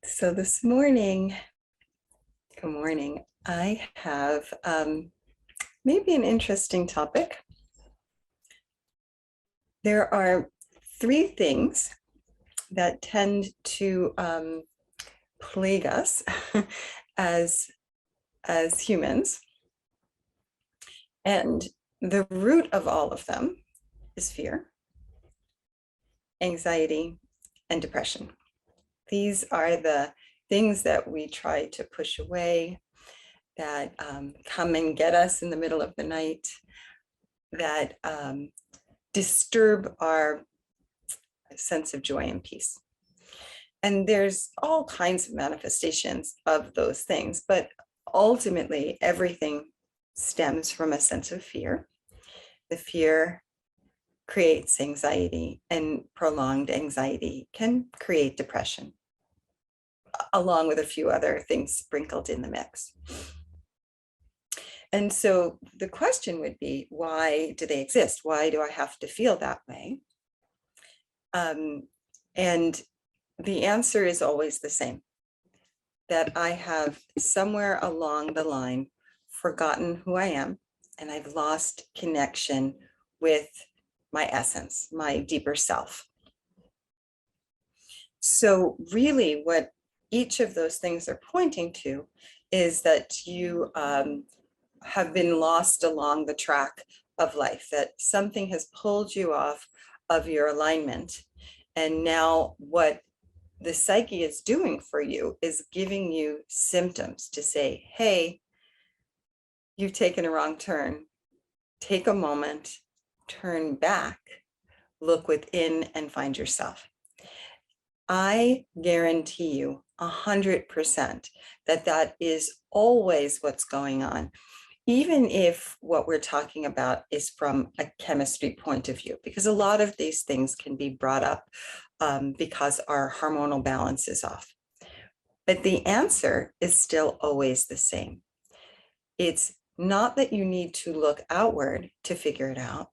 So this morning, good morning, I have maybe an interesting topic. There are three things that tend to plague us as, as humans. And the root of all of them is fear, anxiety, and depression. These are the things that we try to push away, that come and get us in the middle of the night, that disturb our sense of joy and peace. And there's all kinds of manifestations of those things, but ultimately everything stems from a sense of fear. The fear creates anxiety, and prolonged anxiety can create depression, along with a few other things sprinkled in the mix. And so the question would be, why do they exist? Why do I have to feel that way? And the answer is always the same, that I have somewhere along the line forgotten who I am, and I've lost connection with my essence, my deeper self. So really what each of those things are pointing to is that you have been lost along the track of life, that something has pulled you off of your alignment. And now what the psyche is doing for you is giving you symptoms to say, hey, you've taken a wrong turn. Take a moment, turn back, look within and find yourself. I guarantee you 100% that that is always what's going on, even if what we're talking about is from a chemistry point of view, because a lot of these things can be brought up because our hormonal balance is off. But the answer is still always the same. It's not that you need to look outward to figure it out,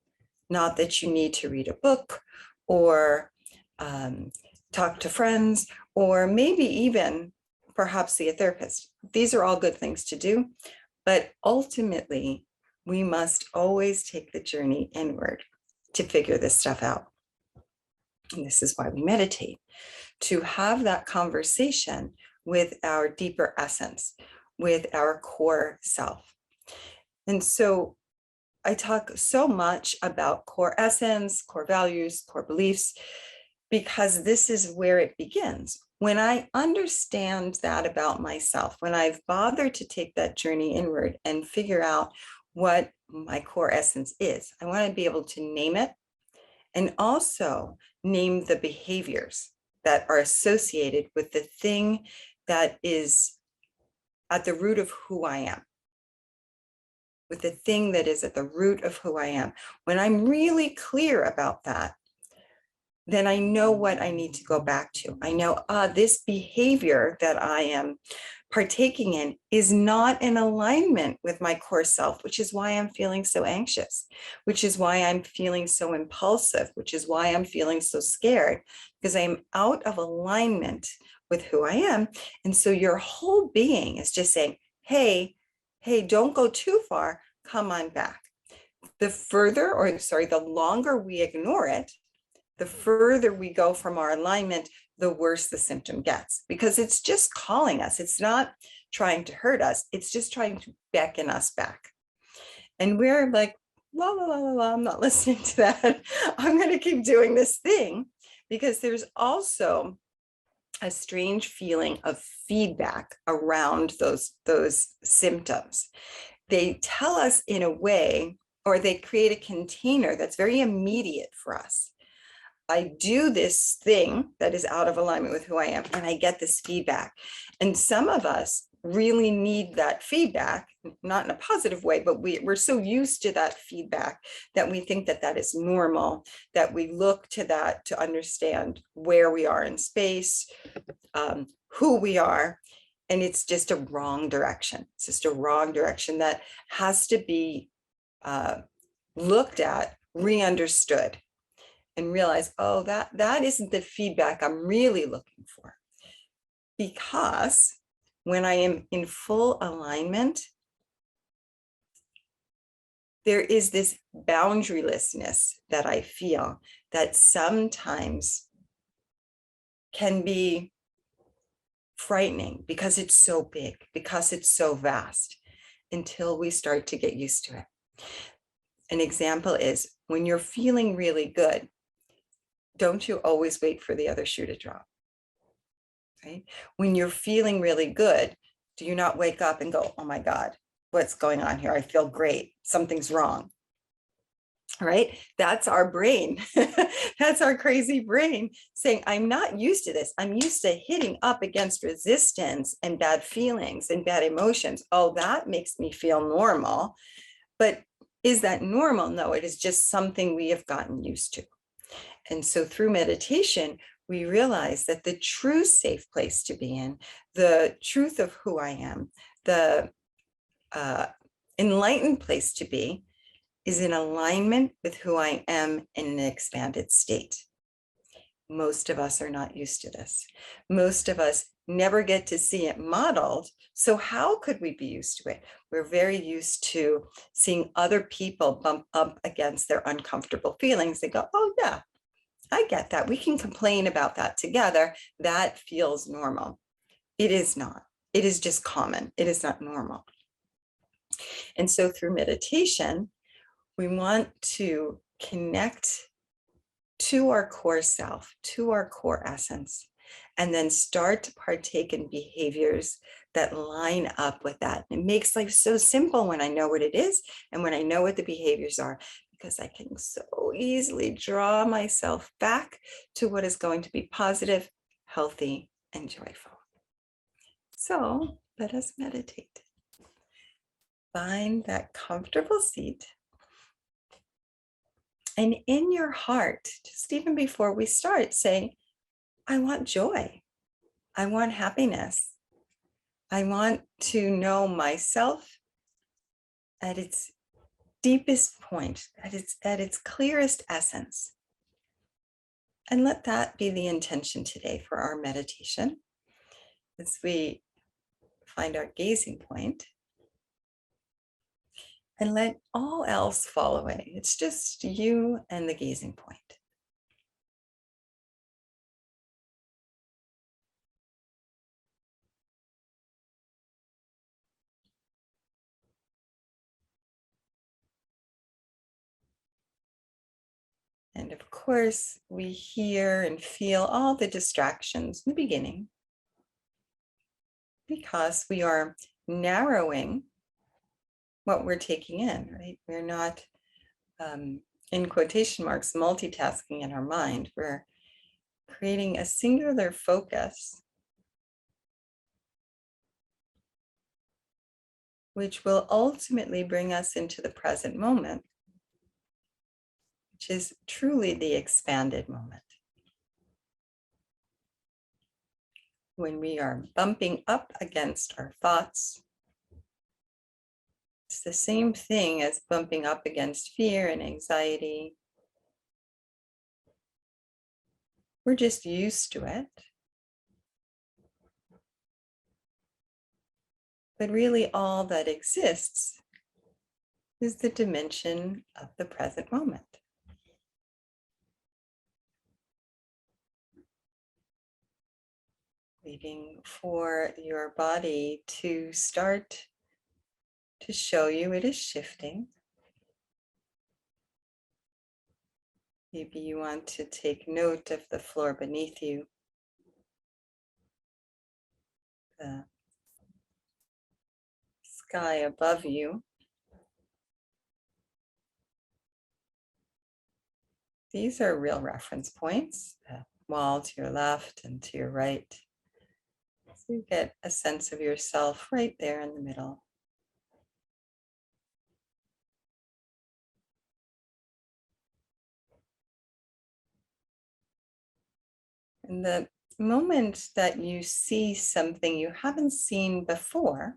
not that you need to read a book or talk to friends, or maybe even perhaps see a therapist. These are all good things to do, but ultimately we must always take the journey inward to figure this stuff out. And this is why we meditate, to have that conversation with our deeper essence, with our core self. And so I talk so much about core essence, core values, core beliefs, because this is where it begins. When I understand that about myself, when I've bothered to take that journey inward and figure out what my core essence is, I want to be able to name it and also name the behaviors that are associated with the thing that is at the root of who I am, with the thing that is at the root of who I am. When I'm really clear about that, then I know what I need to go back to. I know this behavior that I am partaking in is not in alignment with my core self, which is why I'm feeling so anxious, which is why I'm feeling so impulsive, which is why I'm feeling so scared, because I'm out of alignment with who I am. And so your whole being is just saying, hey, don't go too far, come on back. The longer we ignore it, the further we go from our alignment, the worse the symptom gets, because it's just calling us. It's not trying to hurt us. It's just trying to beckon us back. And we're like, la, la, la, la, la, I'm not listening to that. I'm going to keep doing this thing, because there's also a strange feeling of feedback around those symptoms. They tell us in a way, or they create a container that's very immediate for us. I do this thing that is out of alignment with who I am, and I get this feedback. And some of us really need that feedback, not in a positive way, but we're so used to that feedback that we think that that is normal, that we look to that to understand where we are in space, who we are. And it's just a wrong direction. It's just a wrong direction that has to be looked at, re-understood, and realize, oh, that isn't the feedback I'm really looking for. because when I am in full alignment, there is this boundarylessness that I feel that sometimes can be frightening because it's so big, because it's so vast, until we start to get used to it. An example is when you're feeling really good, don't you always wait for the other shoe to drop, right? When you're feeling really good, do you not wake up and go, oh my God, what's going on here? I feel great. Something's wrong. Right? That's our brain. That's our crazy brain saying, I'm not used to this. I'm used to hitting up against resistance and bad feelings and bad emotions. Oh, that makes me feel normal. But is that normal? No, it is just something we have gotten used to. And so through meditation, we realize that the true safe place to be in, the truth of who I am, the enlightened place to be, is in alignment with who I am in an expanded state. Most of us are not used to this. Most of us never get to see it modeled. So how could we be used to it? We're very used to seeing other people bump up against their uncomfortable feelings. They go, oh yeah, I get that. We can complain about that together. That feels normal. It is not. It is just common. It is not normal. And so through meditation, we want to connect to our core self, to our core essence, and then start to partake in behaviors that line up with that. It makes life so simple when I know what it is and when I know what the behaviors are, because I can so easily draw myself back to what is going to be positive, healthy, and joyful. So let us meditate. Find that comfortable seat. And in your heart, just even before we start, say, I want joy. I want happiness. I want to know myself at its deepest point, at its clearest essence. And let that be the intention today for our meditation as we find our gazing point. And let all else fall away. It's just you and the gazing point. And of course, we hear and feel all the distractions in the beginning because we are narrowing what we're taking in, right? We're not, in quotation marks, multitasking in our mind. We're creating a singular focus, which will ultimately bring us into the present moment, which is truly the expanded moment. When we are bumping up against our thoughts, it's the same thing as bumping up against fear and anxiety. We're just used to it. But really all that exists is the dimension of the present moment. Waiting for your body to start to show you it is shifting. Maybe you want to take note of the floor beneath you, the sky above you. These are real reference points, the wall to your left and to your right. So you get a sense of yourself right there in the middle. And the moment that you see something you haven't seen before,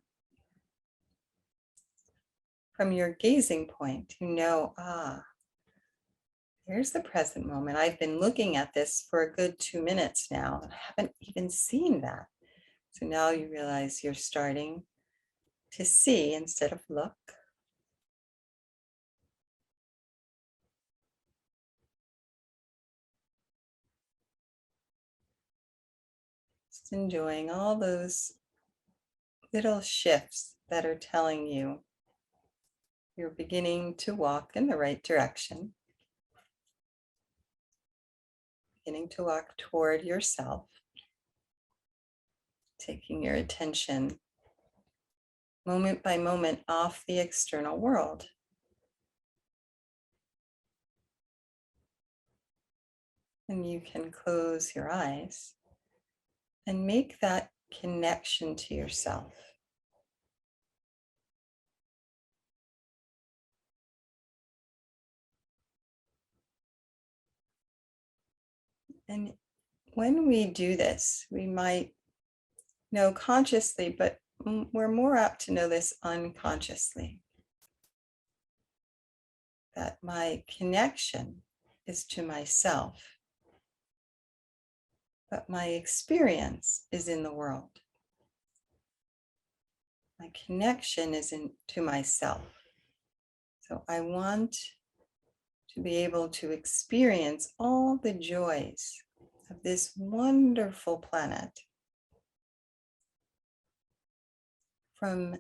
from your gazing point, you know, here's the present moment. I've been looking at this for a good 2 minutes now, and I haven't even seen that. So now you realize you're starting to see instead of look. Just enjoying all those little shifts that are telling you you're beginning to walk in the right direction, beginning to walk toward yourself, taking your attention moment by moment off the external world. And you can close your eyes and make that connection to yourself. And when we do this, we might know consciously, but we're more apt to know this unconsciously, that my connection is to myself, but my experience is in the world. My connection is to myself. So I want to be able to experience all the joys of this wonderful planet from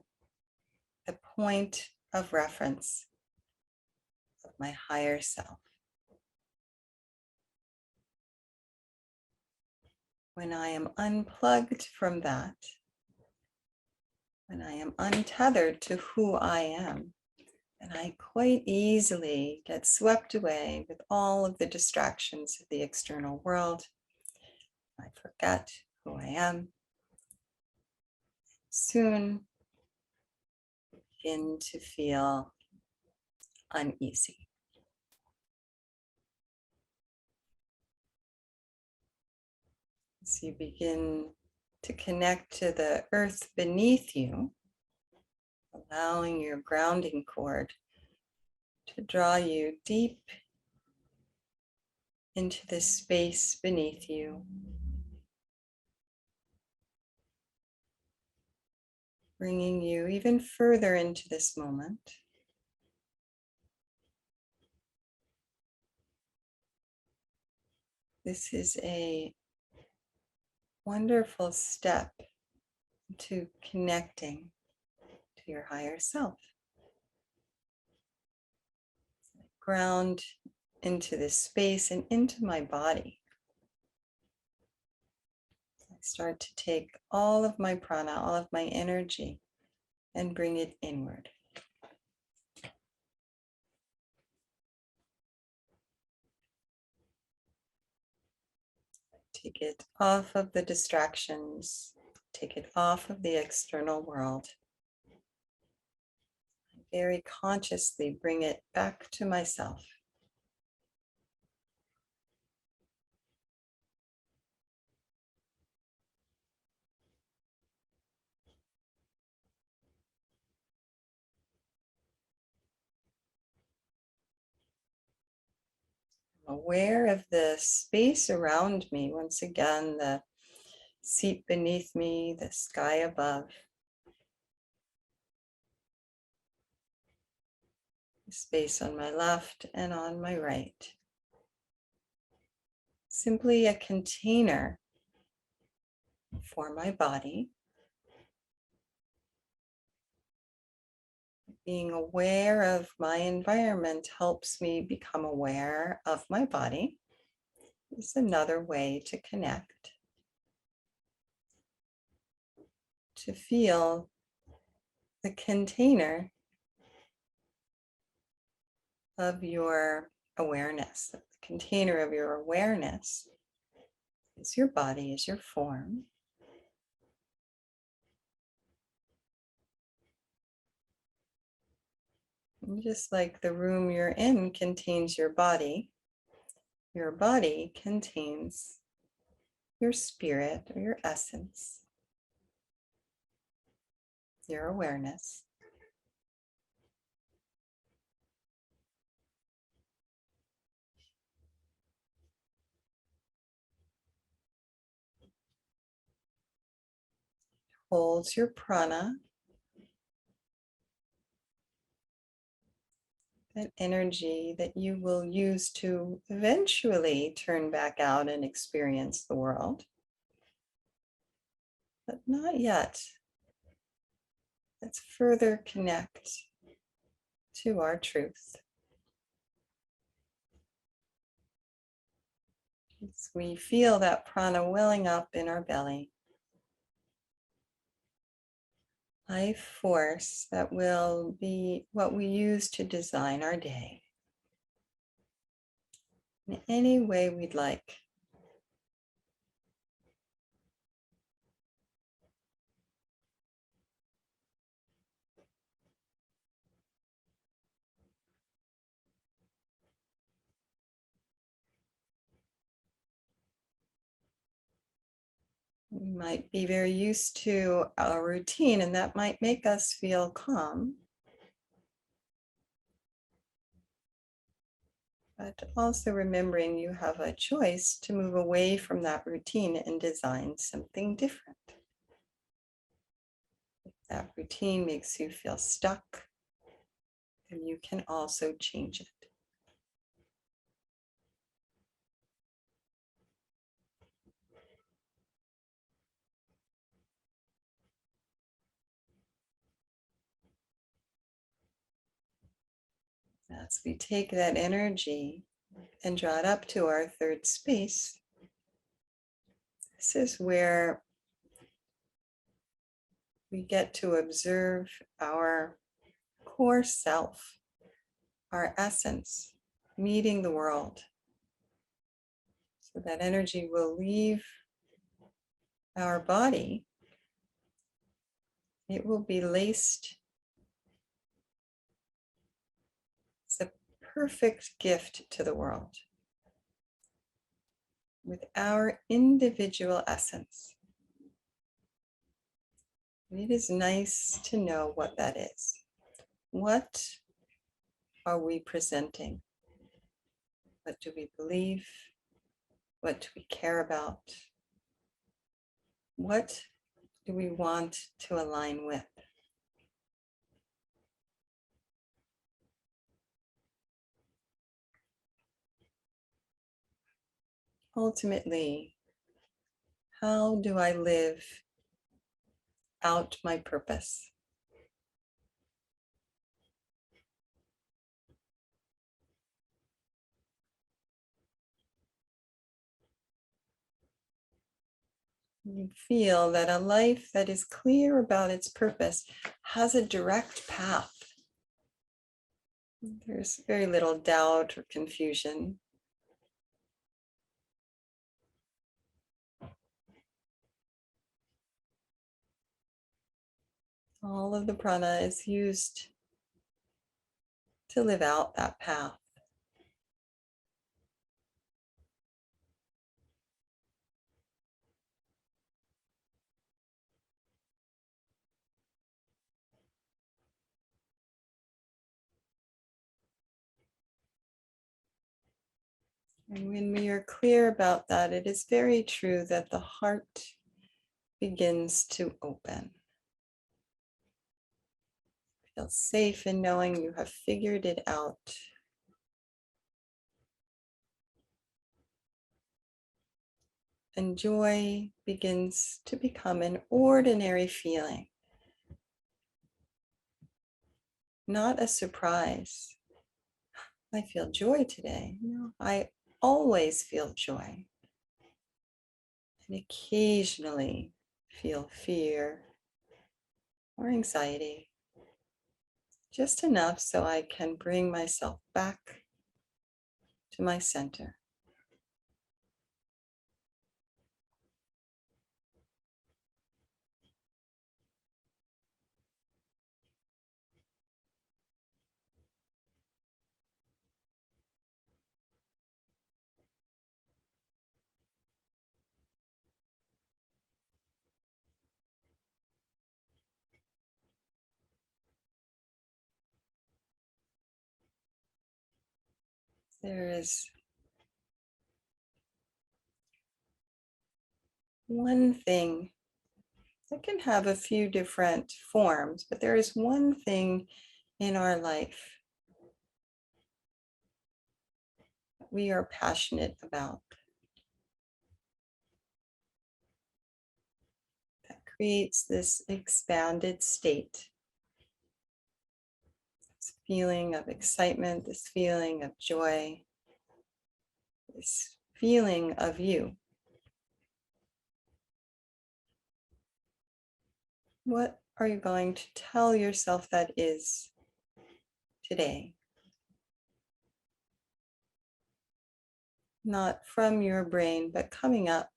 the point of reference of my higher self. When I am unplugged from that, when I am untethered to who I am, and I quite easily get swept away with all of the distractions of the external world. I forget who I am. Soon begin to feel uneasy. As you begin to connect to the earth beneath you, allowing your grounding cord to draw you deep into the space beneath you, bringing you even further into this moment. This is a wonderful step to connecting to your higher self. Ground into this space and into my body. I start to take all of my prana, all of my energy, and bring it inward. Take it off of the distractions, take it off of the external world. Very consciously bring it back to myself. I'm aware of the space around me. Once again, the seat beneath me, the sky above. Space on my left and on my right. Simply a container for my body. Being aware of my environment helps me become aware of my body. It's another way to connect, to feel the container of your awareness. The container of your awareness is your body, is your form. And just like the room you're in contains your body contains your spirit or your essence, your awareness. holds your prana, that energy that you will use to eventually turn back out and experience the world, but not yet. Let's further connect to our truth. As we feel that prana welling up in our belly, life force that will be what we use to design our day in any way we'd like. We might be very used to our routine, and that might make us feel calm. But also remembering you have a choice to move away from that routine and design something different. If that routine makes you feel stuck, then you can also change it. As we take that energy and draw it up to our third space, this is where we get to observe our core self, our essence, meeting the world. So that energy will leave our body. It will be laced. It's a perfect gift to the world with our individual essence. And it is nice to know what that is. What are we presenting? What do we believe? What do we care about? What do we want to align with? Ultimately, how do I live out my purpose? You feel that a life that is clear about its purpose has a direct path. There's very little doubt or confusion. All of the prana is used to live out that path. And when we are clear about that, it is very true that the heart begins to open. Feel safe in knowing you have figured it out. And joy begins to become an ordinary feeling, not a surprise. I feel joy today. No, I always feel joy. And occasionally feel fear or anxiety, just enough so I can bring myself back to my center. There is one thing It can have a few different forms, but there is one thing in our life we are passionate about that creates this expanded state, this feeling of excitement, this feeling of joy, this feeling of you. What are you going to tell yourself that is today? Not from your brain, but coming up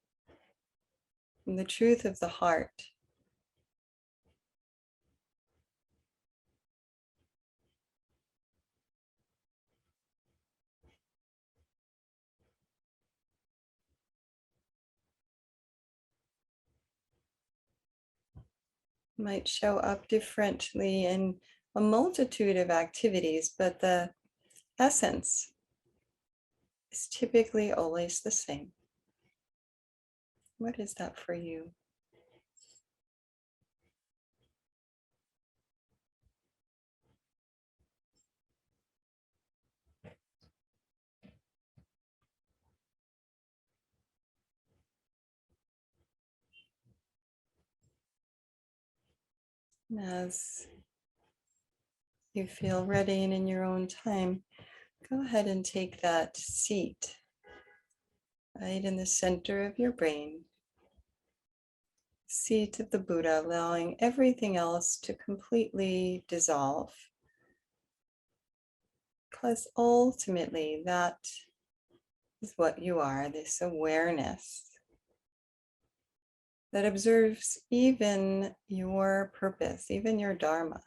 from the truth of the heart. Might show up differently in a multitude of activities, but the essence is typically always the same. What is that for you? As you feel ready and in your own time, go ahead and take that seat right in the center of your brain, seat of the Buddha, allowing everything else to completely dissolve. Because ultimately, that is what you are, this awareness that observes even your purpose, even your dharma.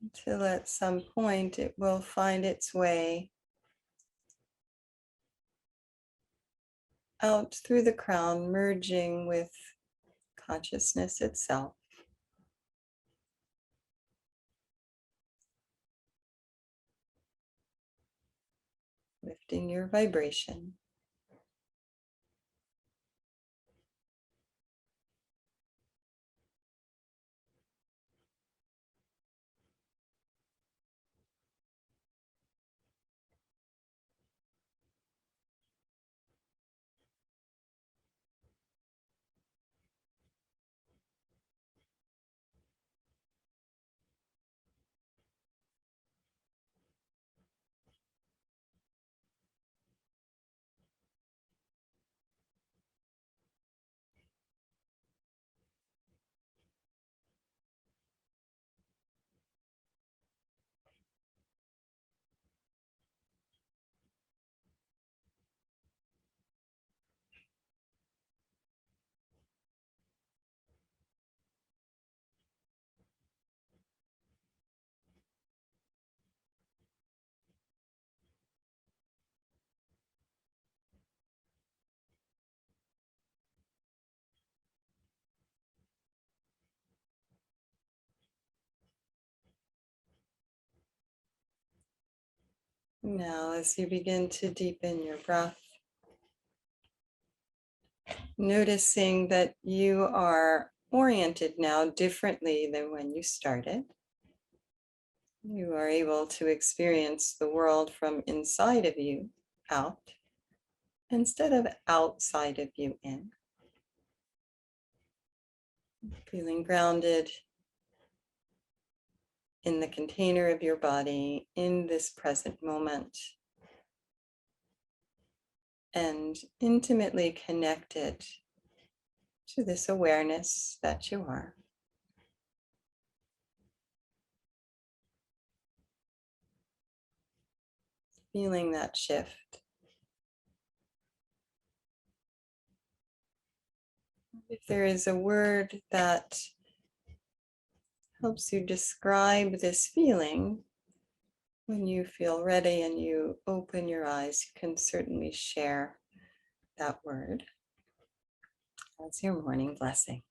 Until at some point it will find its way out through the crown, merging with consciousness itself. Lifting your vibration. Now, as you begin to deepen your breath, noticing that you are oriented now differently than when you started. You are able to experience the world from inside of you out instead of outside of you in. Feeling grounded in the container of your body in this present moment and intimately connected to this awareness that you are. Feeling that shift. If there is a word that helps you describe this feeling, When you feel ready and you open your eyes, you can certainly share that word as your morning blessing.